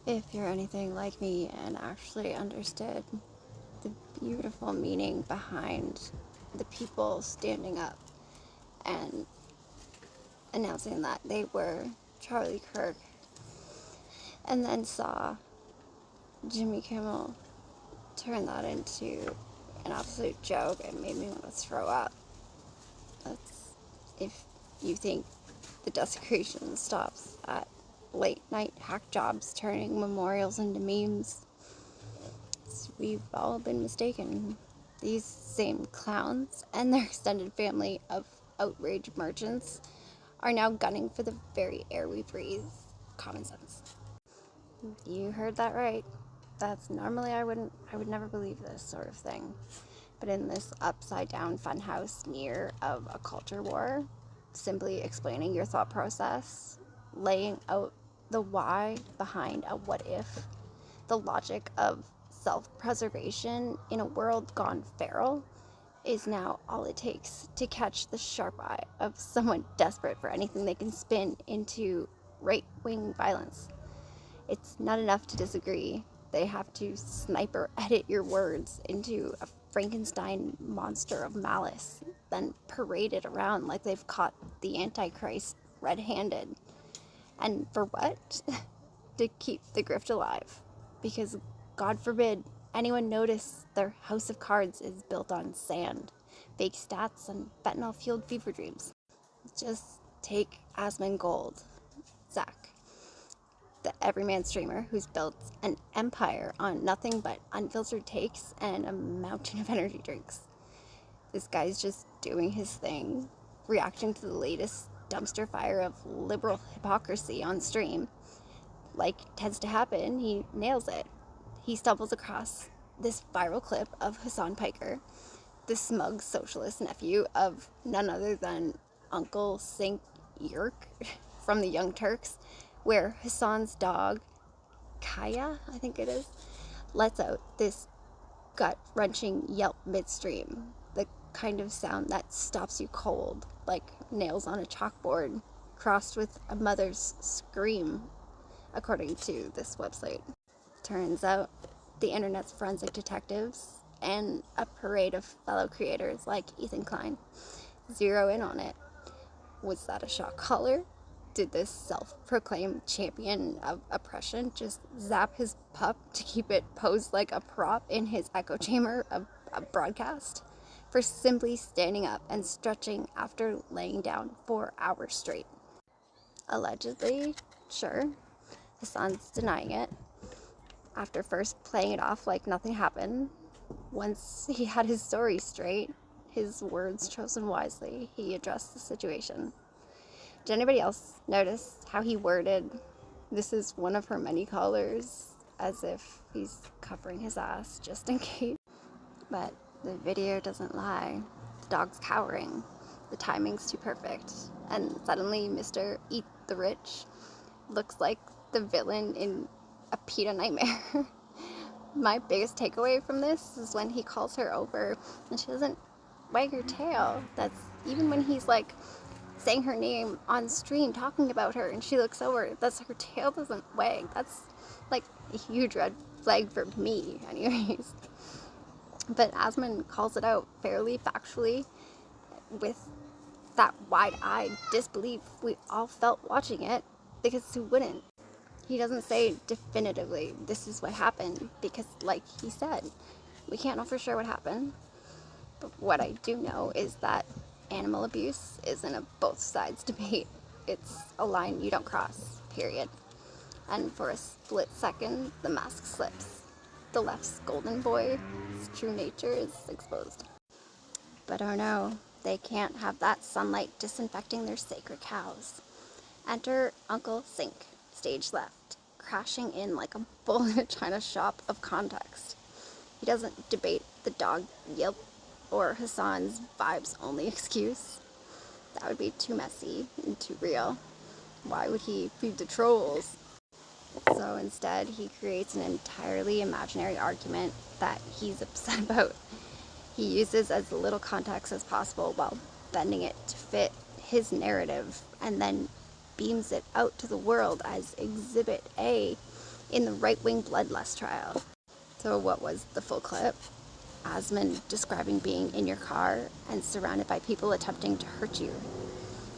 If you're anything like me and actually understood the beautiful meaning behind the people standing up and announcing that they were Charlie Kirk, and then saw Jimmy Kimmel turn that into an absolute joke, it made me want to throw up. That's if you think the desecration stops at late night hack jobs turning memorials into memes. We've all been mistaken. These same clowns and their extended family of outrage merchants are now gunning for the very air we breathe. Common sense. You heard that right. That's normally I would never believe this sort of thing. But in this upside down funhouse mirror of a culture war, simply explaining your thought process, laying out the why behind a what if, the logic of self-preservation in a world gone feral, is now all it takes to catch the sharp eye of someone desperate for anything they can spin into right-wing violence. It's not enough to disagree. They have to sniper edit your words into a Frankenstein monster of malice, then parade it around like they've caught the Antichrist red-handed. And for what? To keep the grift alive. Because, God forbid, anyone notice their house of cards is built on sand, fake stats, and fentanyl-fueled fever dreams. Just take Asmongold, Zach, the everyman streamer who's built an empire on nothing but unfiltered takes and a mountain of energy drinks. This guy's just doing his thing, reacting to the latest dumpster fire of liberal hypocrisy on stream. Like tends to happen, he nails it. He stumbles across this viral clip of Hassan Piker, the smug socialist nephew of none other than Uncle Sink Yerk from the Young Turks, where Hassan's dog, Kaya, I think it is, lets out this gut-wrenching yelp midstream, the kind of sound that stops you cold, like nails on a chalkboard, crossed with a mother's scream, according to this website. Turns out the internet's forensic detectives and a parade of fellow creators like Ethan Klein zero in on it. Was that a shock collar? Did this self-proclaimed champion of oppression just zap his pup to keep it posed like a prop in his echo chamber of a broadcast? For simply standing up and stretching after laying down 4 hours straight. Allegedly, sure, Hassan's denying it. After first playing it off like nothing happened, once he had his story straight, his words chosen wisely, he addressed the situation. Did anybody else notice how he worded, "This is one of her many callers," as if he's covering his ass just in case? But the video doesn't lie. The dog's cowering. The timing's too perfect. And suddenly Mr. Eat the Rich looks like the villain in a PETA nightmare. My biggest takeaway from this is when he calls her over and she doesn't wag her tail. That's even when he's like saying her name on stream, talking about her, and she looks over. That's her tail doesn't wag. That's like a huge red flag for me, anyways. But Asmon calls it out fairly, factually, with that wide-eyed disbelief we all felt watching it, because who wouldn't? He doesn't say definitively this is what happened, because like he said, we can't know for sure what happened. But what I do know is that animal abuse isn't a both sides debate. It's a line you don't cross, period. And for a split second, the mask slips. The left's golden boy's true nature is exposed. But oh no, they can't have that sunlight disinfecting their sacred cows. Enter Uncle Sink, stage left, crashing in like a bull in a china shop of context. He doesn't debate the dog yelp or Hassan's vibes only excuse. That would be too messy and too real. Why would he feed the trolls? So instead, he creates an entirely imaginary argument that he's upset about. He uses as little context as possible while bending it to fit his narrative, and then beams it out to the world as Exhibit A in the right-wing bloodlust trial. So what was the full clip? Asmund describing being in your car and surrounded by people attempting to hurt you.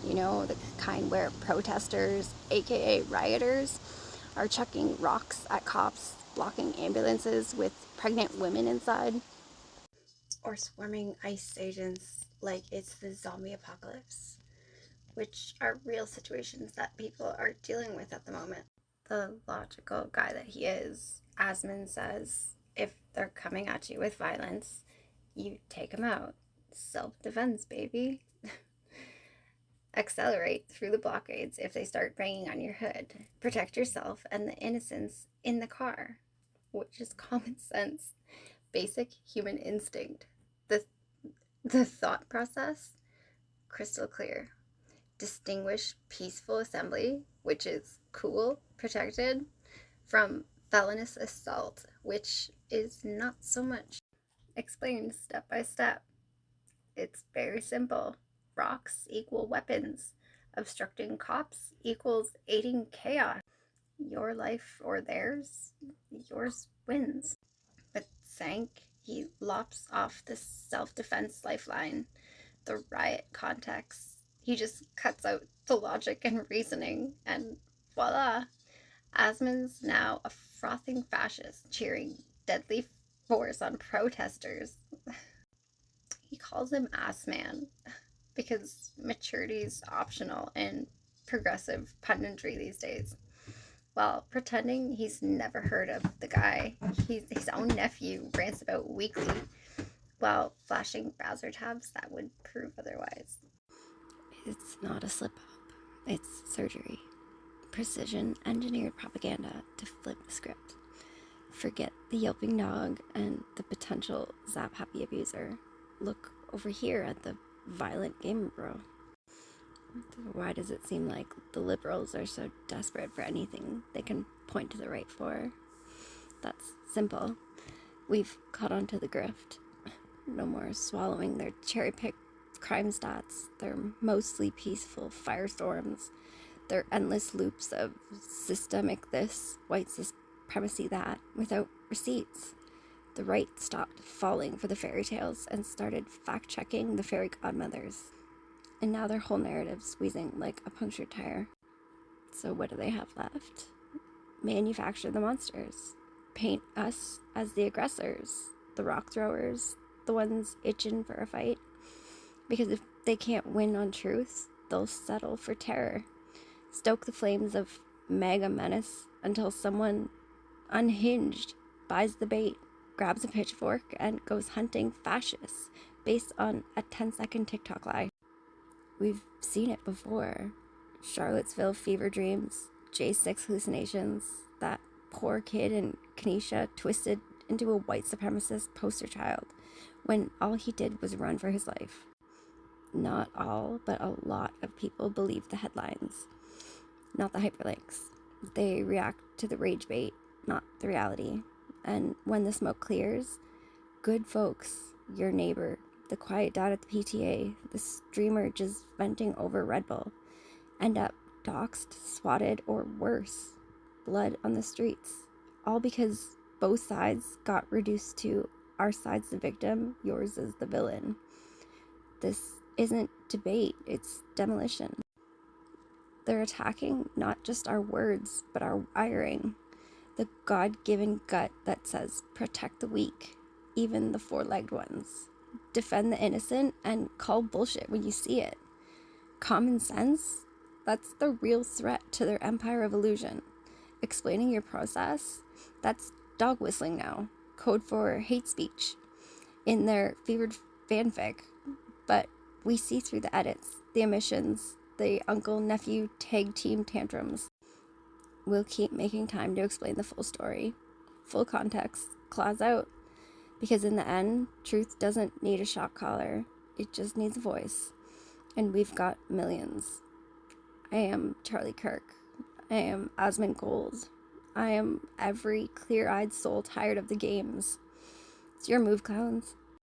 You know, the kind where protesters, aka rioters, are chucking rocks at cops, blocking ambulances with pregnant women inside. Or swarming ICE agents like it's the zombie apocalypse, which are real situations that people are dealing with at the moment. The logical guy that he is, Asmund says, if they're coming at you with violence, you take them out. Self-defense, baby. Accelerate through the blockades if they start banging on your hood. Protect yourself and the innocents in the car, which is common sense, basic human instinct. The thought process, crystal clear. Distinguish peaceful assembly, which is cool, protected, from felonious assault, which is not so much. Explained step by step. It's very simple. Rocks equal weapons. Obstructing cops equals aiding chaos. Your life or theirs, yours wins. But Sank, he lops off the self-defense lifeline, the riot context. He just cuts out the logic and reasoning, and voila, Asmund's now a frothing fascist cheering deadly force on protesters. He calls him Ass Man because maturity's optional in progressive punditry these days. While pretending he's never heard of the guy his own nephew rants about weekly, while flashing browser tabs that would prove otherwise. It's not a slip-up. It's surgery. Precision engineered propaganda to flip the script. Forget the yelping dog and the potential zap-happy abuser. Look over here at the violent gamer bro. Why does it seem like the liberals are so desperate for anything they can point to the right for? That's simple. We've caught on to the grift. No more swallowing their cherry-picked crime stats, their mostly peaceful firestorms, their endless loops of systemic this, white supremacy that, without receipts. The right stopped falling for the fairy tales and started fact-checking the fairy godmothers. And now their whole narrative's squeezing like a punctured tire. So what do they have left? Manufacture the monsters. Paint us as the aggressors, the rock throwers, the ones itching for a fight. Because if they can't win on truth, they'll settle for terror. Stoke the flames of mega menace until someone unhinged buys the bait, grabs a pitchfork, and goes hunting fascists based on a 10-second TikTok lie. We've seen it before. Charlottesville fever dreams, J6 hallucinations, that poor kid in Kenesha twisted into a white supremacist poster child when all he did was run for his life. Not all, but a lot of people believe the headlines, not the hyperlinks. They react to the rage bait, not the reality. And when the smoke clears, good folks, your neighbor, the quiet dad at the PTA, the streamer just venting over Red Bull, end up doxxed, swatted, or worse, blood on the streets. All because both sides got reduced to our side's the victim, yours is the villain. This isn't debate, it's demolition. They're attacking not just our words, but our wiring. The God-given gut that says, protect the weak, even the four-legged ones. Defend the innocent and call bullshit when you see it. Common sense? That's the real threat to their empire of illusion. Explaining your process? That's dog whistling now. Code for hate speech. In their fevered fanfic. But we see through the edits, the omissions, the uncle-nephew tag team tantrums. We'll keep making time to explain the full story. Full context, claws out. Because in the end, truth doesn't need a shock collar. It just needs a voice. And we've got millions. I am Charlie Kirk. I am Asmund Gold. I am every clear-eyed soul tired of the games. It's your move, clowns.